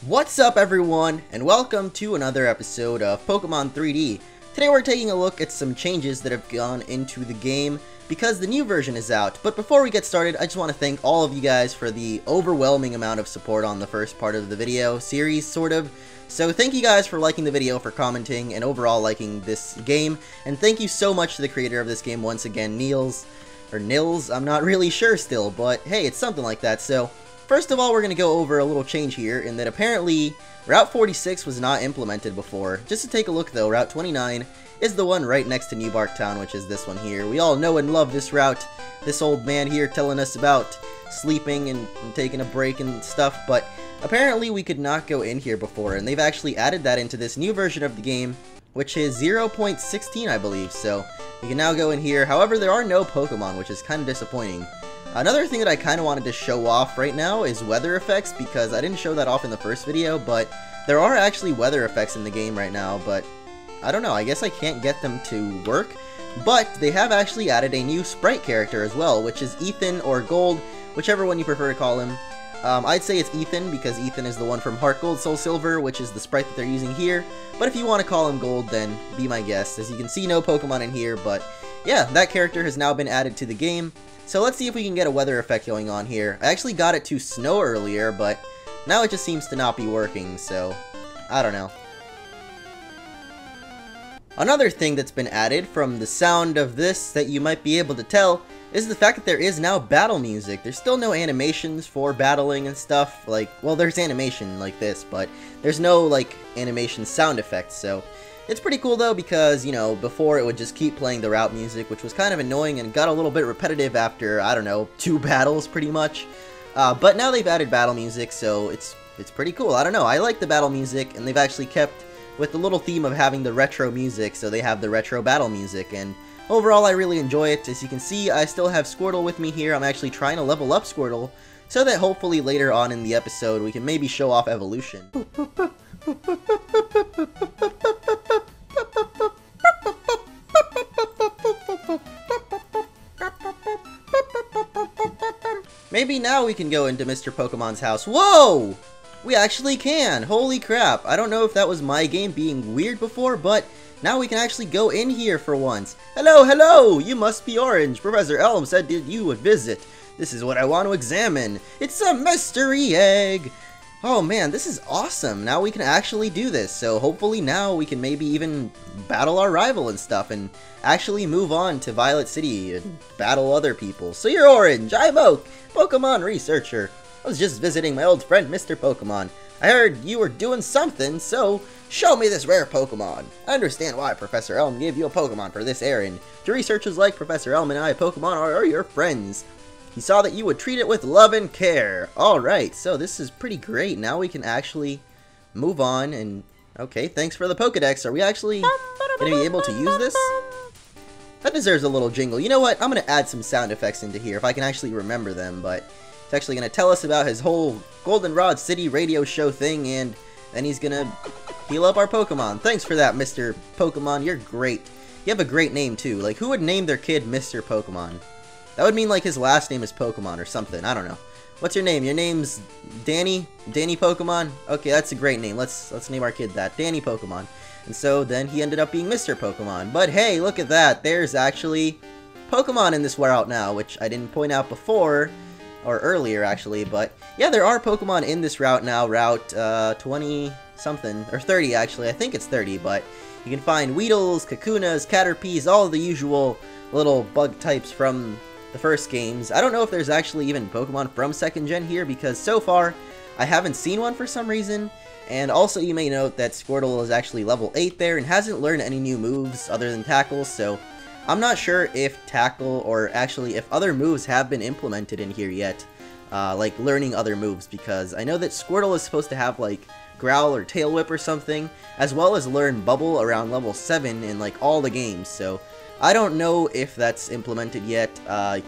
What's up everyone, and welcome to another episode of Pokemon 3D. Today we're taking a look at some changes that have gone into the game because the new version is out. But before we get started, I just want to thank all of you guys for the overwhelming amount of support on the first part of the video series, sort of. So thank you guys for liking the video, for commenting, and overall liking this game. And thank you so much to the creator of this game once again, Nils, I'm not really sure still, but hey, it's something like that. So first of all, we're going to go over a little change here, in that apparently Route 46 was not implemented before. Just to take a look though, Route 29 is the one right next to New Bark Town, which is this one here. We all know and love this route. This old man here telling us about sleeping and taking a break and stuff, but apparently we could not go in here before, and they've actually added that into this new version of the game, which is 0.16 I believe, so you can now go in here. However, there are no Pokemon, which is kind of disappointing. Another thing that I kind of wanted to show off right now is weather effects, because I didn't show that off in the first video, but there are actually weather effects in the game right now, but I don't know, I guess I can't get them to work. But they have actually added a new sprite character as well, which is Ethan or Gold, whichever one you prefer to call him. I'd say it's Ethan, because Ethan is the one from Heart Gold Soul Silver, which is the sprite that they're using here. But if you want to call him Gold, then be my guest. As you can see, no Pokemon in here, but yeah, that character has now been added to the game. So let's see if we can get a weather effect going on here. I actually got it to snow earlier, but now it just seems to not be working, so I don't know. Another thing that's been added from the sound of this that you might be able to tell is the fact that there is now battle music. There's still no animations for battling and stuff, like, well, there's animation like this, but there's no, like, animation sound effects, so it's pretty cool though, because, you know, before it would just keep playing the route music, which was kind of annoying and got a little bit repetitive after, I don't know, 2 battles pretty much. But now they've added battle music, so it's pretty cool. I don't know, I like the battle music, and they've actually kept with the little theme of having the retro music, so they have the retro battle music, and overall I really enjoy it. As you can see, I still have Squirtle with me here. I'm actually trying to level up Squirtle, so that hopefully later on in the episode we can maybe show off evolution. Maybe now we can go into Mr. Pokemon's house. Whoa! We actually can! Holy crap! I don't know if that was my game being weird before, but now we can actually go in here for once. Hello, hello! You must be Orange. Professor Elm said that you would visit. This is what I want to examine. It's a mystery egg! Oh man, this is awesome. Now we can actually do this, so hopefully now we can maybe even battle our rival and stuff, and actually move on to Violet City and battle other people. So you're Orange, I'm Oak, Pokemon researcher. I was just visiting my old friend Mr. Pokemon. I heard you were doing something, so show me this rare Pokemon. I understand why Professor Elm gave you a Pokemon for this errand. To researchers like Professor Elm and I, Pokemon are your friends. He saw that you would treat it with love and care. Alright, so this is pretty great. Now we can actually move on and... Okay, thanks for the Pokedex. Are we actually going to be able to use this? That deserves a little jingle. You know what? I'm going to add some sound effects into here if I can actually remember them, but it's actually going to tell us about his whole Goldenrod City radio show thing, and then he's going to heal up our Pokemon. Thanks for that, Mr. Pokemon. You're great. You have a great name, too. Like, who would name their kid Mr. Pokemon? That would mean, like, his last name is Pokemon or something. I don't know. What's your name? Your name's Danny? Danny Pokemon? Okay, that's a great name. Let's name our kid that. Danny Pokemon. And so then he ended up being Mr. Pokemon. But hey, look at that. There's actually Pokemon in this route now, which I didn't point out before, or earlier actually. But yeah, there are Pokemon in this route now. Route 20 something, or 30 actually. I think it's 30, but you can find Weedles, Kakunas, Caterpies, all of the usual little bug types from the first games. I don't know if there's actually even Pokemon from 2nd Gen here, because so far I haven't seen one for some reason. And also you may note that Squirtle is actually level 8 there and hasn't learned any new moves other than Tackle, so I'm not sure if Tackle, or actually if other moves have been implemented in here yet, like learning other moves, because I know that Squirtle is supposed to have like Growl or Tail Whip or something, as well as learn Bubble around level 7 in like all the games, so I don't know if that's implemented yet.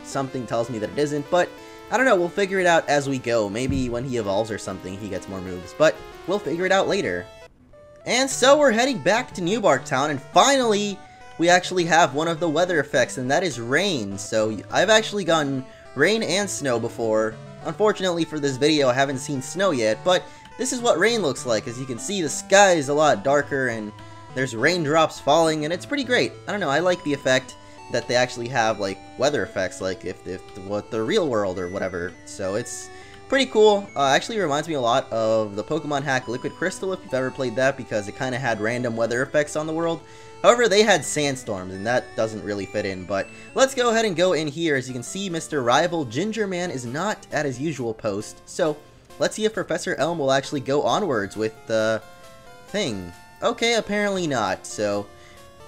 Something tells me that it isn't, but I don't know, we'll figure it out as we go. Maybe when he evolves or something, he gets more moves, but we'll figure it out later. And so we're heading back to New Bark Town, and finally, we actually have one of the weather effects, and that is rain. So I've actually gotten rain and snow before. Unfortunately for this video, I haven't seen snow yet, but this is what rain looks like. As you can see, the sky is a lot darker and there's raindrops falling, and it's pretty great. I don't know, I like the effect that they actually have, like, weather effects, like if what the real world or whatever. So it's pretty cool. Actually reminds me a lot of the Pokemon hack Liquid Crystal, if you've ever played that, because it kind of had random weather effects on the world. However, they had sandstorms, and that doesn't really fit in. But let's go ahead and go in here. As you can see, Mr. Rival Ginger Man is not at his usual post. So let's see if Professor Elm will actually go onwards with the thing. Okay, apparently not. So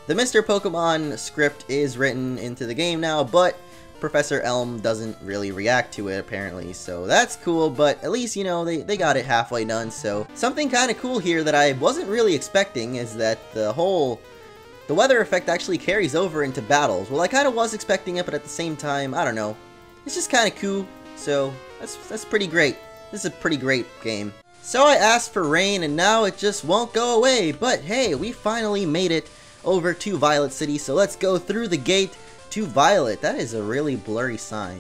the Mr. Pokemon script is written into the game now, but Professor Elm doesn't really react to it, apparently. So that's cool, but at least, you know, they got it halfway done. So something kind of cool here that I wasn't really expecting is that the weather effect actually carries over into battles. Well, I kind of was expecting it, but at the same time, I don't know. It's just kind of cool, so that's pretty great. This is a pretty great game. So I asked for rain, and now it just won't go away. But hey, we finally made it over to Violet City, so let's go through the gate to Violet. That is a really blurry sign.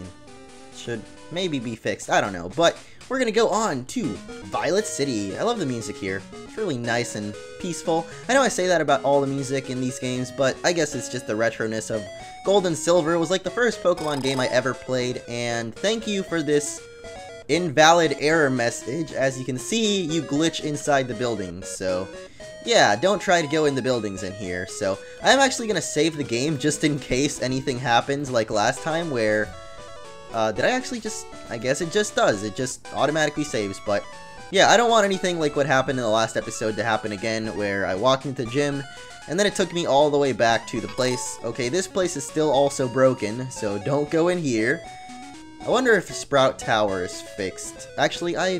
Should maybe be fixed, I don't know. But we're gonna go on to Violet City. I love the music here. It's really nice and peaceful. I know I say that about all the music in these games, but I guess it's just the retroness of Gold and Silver. It was like the first Pokemon game I ever played, and thank you for this invalid error message. As you can see, you glitch inside the buildings, so yeah, don't try to go in the buildings in here. So I'm actually gonna save the game just in case anything happens like last time where did I actually just, I guess it just does, it just automatically saves. But yeah, I don't want anything like what happened in the last episode to happen again, where I walked into the gym and then it took me all the way back to the place. Okay, this place is still also broken, so don't go in here. I wonder if the Sprout Tower is fixed. Actually, I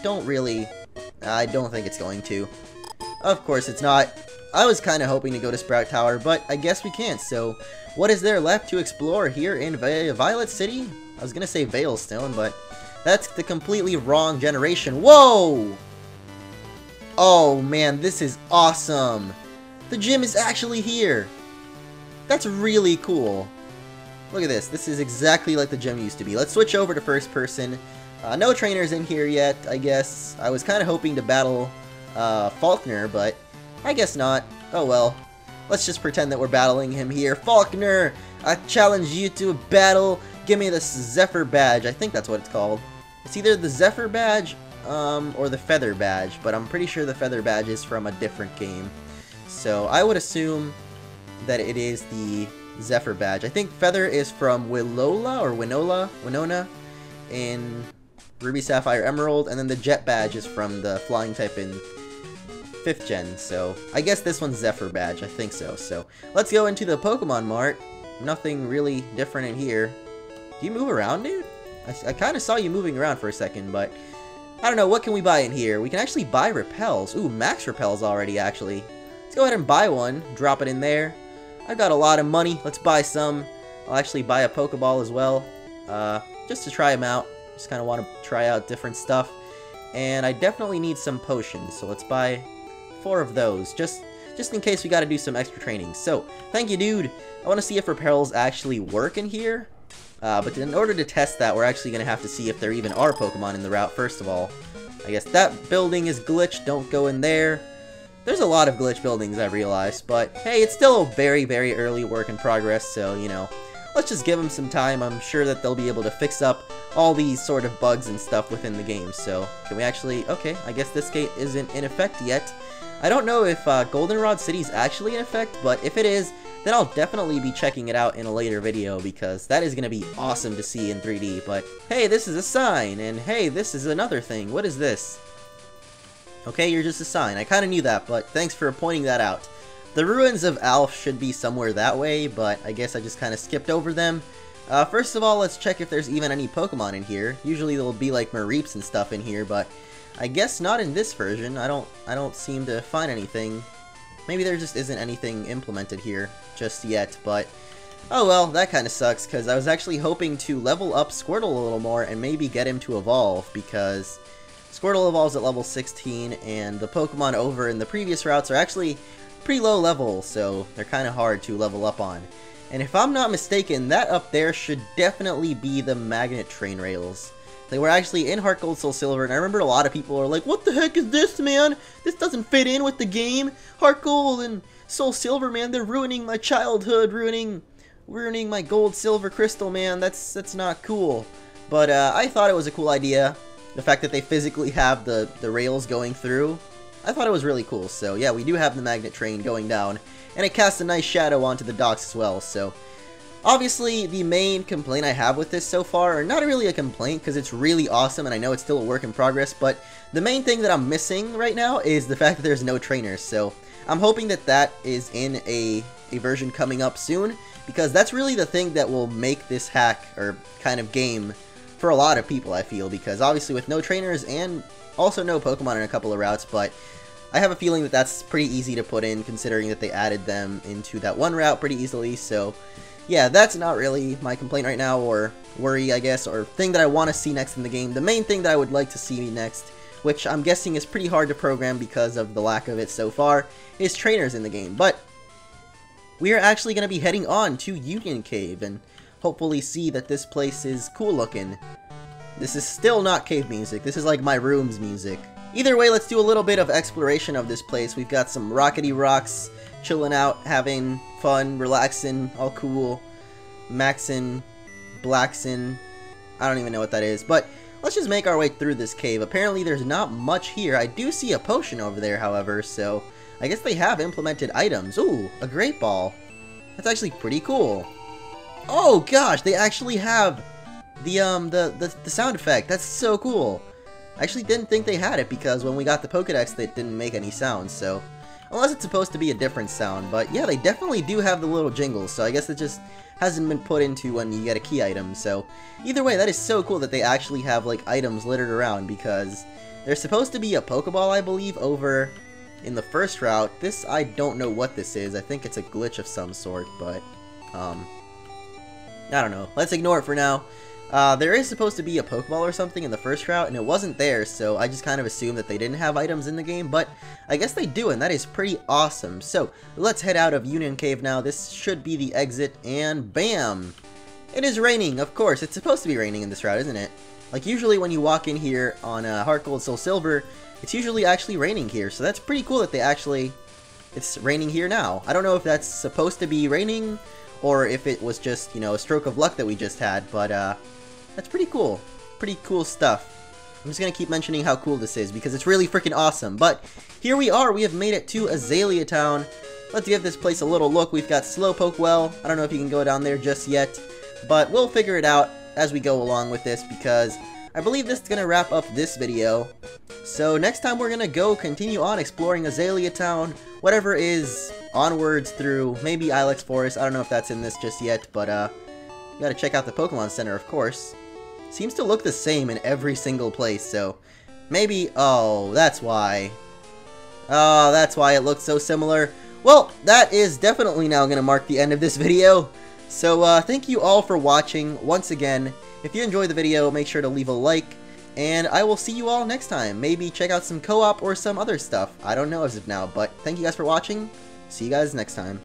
don't think it's going to. Of course it's not. I was kind of hoping to go to Sprout Tower, but I guess we can't. So what is there left to explore here in Violet City? I was gonna say Veilstone, but that's the completely wrong generation. Whoa! Oh man, this is awesome! The gym is actually here! That's really cool. Look at this. This is exactly like the gym used to be. Let's switch over to first person. No trainers in here yet, I guess. I was kind of hoping to battle Faulkner, but I guess not. Oh well. Let's just pretend that we're battling him here. Faulkner! I challenge you to a battle. Give me this Zephyr badge. I think that's what it's called. It's either the Zephyr badge or the Feather badge, but I'm pretty sure the Feather badge is from a different game. So I would assume that it is the Zephyr badge. I think Feather is from Winona in Ruby, Sapphire, Emerald, and then the Jet badge is from the Flying type in 5th gen. So I guess this one's Zephyr badge. I think so. So let's go into the Pokemon Mart. Nothing really different in here. Do you move around, dude? I kind of saw you moving around for a second, but I don't know. What can we buy in here? We can actually buy repels. Ooh, max repels already, actually. Let's go ahead and buy one. Drop it in there. I've got a lot of money. Let's buy some. I'll actually buy a Pokeball as well, just to try them out. Just kind of want to try out different stuff. And I definitely need some potions, so let's buy 4 of those, just in case we got to do some extra training. So, thank you, dude. I want to see if repels actually work in here. But in order to test that, we're actually going to have to see if there even are Pokemon in the route, first of all. I guess that building is glitched. Don't go in there. There's a lot of glitch buildings, I realized, but hey, it's still a very, very early work in progress, so, you know, let's just give them some time. I'm sure that they'll be able to fix up all these sort of bugs and stuff within the game. So, can we actually, okay, I guess this gate isn't in effect yet. I don't know if Goldenrod City is actually in effect, but if it is, then I'll definitely be checking it out in a later video, because that is going to be awesome to see in 3D. But, hey, this is a sign, and hey, this is another thing. What is this? Okay, you're just a sign. I kind of knew that, but thanks for pointing that out. The ruins of Alph should be somewhere that way, but I guess I just kind of skipped over them. First of all, let's check if there's even any Pokemon in here. Usually there'll be like Mareeps and stuff in here, but I guess not in this version. I don't seem to find anything. Maybe there just isn't anything implemented here just yet, but oh well, that kind of sucks, because I was actually hoping to level up Squirtle a little more and maybe get him to evolve, because Squirtle evolves at level 16, and the Pokemon over in the previous routes are actually pretty low level, so they're kind of hard to level up on. And if I'm not mistaken, that up there should definitely be the magnet train rails. They were actually in Heart Gold Soul Silver, and I remember a lot of people were like, what the heck is this, man? This doesn't fit in with the game. Heart Gold and Soul Silver, man, they're ruining my childhood, ruining my gold silver crystal, man. That's not cool. But I thought it was a cool idea. The fact that they physically have the rails going through, I thought it was really cool. So yeah, we do have the magnet train going down, and it casts a nice shadow onto the docks as well. So obviously, the main complaint I have with this so far, or not really a complaint because it's really awesome and I know it's still a work in progress, but the main thing that I'm missing right now is the fact that there's no trainers. So I'm hoping that that is in a version coming up soon, because that's really the thing that will make this hack or kind of game for a lot of people, I feel, because obviously with no trainers and also no Pokemon in a couple of routes, but I have a feeling that that's pretty easy to put in considering that they added them into that one route pretty easily. So yeah, that's not really my complaint right now, or worry, I guess, or thing that I want to see next in the game. The main thing that I would like to see next, which I'm guessing is pretty hard to program because of the lack of it so far, is trainers in the game. But we are actually going to be heading on to Union Cave and hopefully see that this place is cool looking. This is still not cave music. This is like my room's music. Either way, let's do a little bit of exploration of this place. We've got some rockety rocks chilling out, having fun, relaxing, all cool, maxing, blacksin, I don't even know what that is, but let's just make our way through this cave. Apparently there's not much here. I do see a potion over there, however, so I guess they have implemented items. Ooh, a great ball. That's actually pretty cool. Oh gosh, they actually have the sound effect. That's so cool. I actually didn't think they had it because when we got the Pokedex, they didn't make any sounds, so unless it's supposed to be a different sound. But yeah, they definitely do have the little jingles, so I guess it just hasn't been put into when you get a key item. So either way, that is so cool that they actually have like items littered around, because there's supposed to be a Pokeball, I believe, over in the first route. This, I don't know what this is. I think it's a glitch of some sort, but I don't know. Let's ignore it for now. There is supposed to be a Pokeball or something in the first route, and it wasn't there, so I just kind of assumed that they didn't have items in the game, but I guess they do, and that is pretty awesome. So, let's head out of Union Cave now. This should be the exit, and bam! It is raining, of course. It's supposed to be raining in this route, isn't it? Like, usually when you walk in here on Heart Gold Soul Silver, it's usually actually raining here, so that's pretty cool that they actually... it's raining here now. I don't know if that's supposed to be raining, or if it was just, you know, a stroke of luck that we just had, but, that's pretty cool. Pretty cool stuff. I'm just gonna keep mentioning how cool this is because it's really freaking awesome. But here we are. We have made it to Azalea Town. Let's give this place a little look. We've got Slowpoke Well. I don't know if you can go down there just yet, but we'll figure it out as we go along with this because I believe this is gonna wrap up this video. So next time we're gonna go continue on exploring Azalea Town, whatever is onwards through maybe Ilex Forest. I don't know if that's in this just yet, but you gotta check out the Pokemon Center, of course. Seems to look the same in every single place, so maybe... oh, that's why. Oh, that's why it looks so similar. Well, that is definitely now going to mark the end of this video. So, thank you all for watching once again. If you enjoyed the video, make sure to leave a like, and I will see you all next time. Maybe check out some co-op or some other stuff. I don't know as of now, but thank you guys for watching. See you guys next time.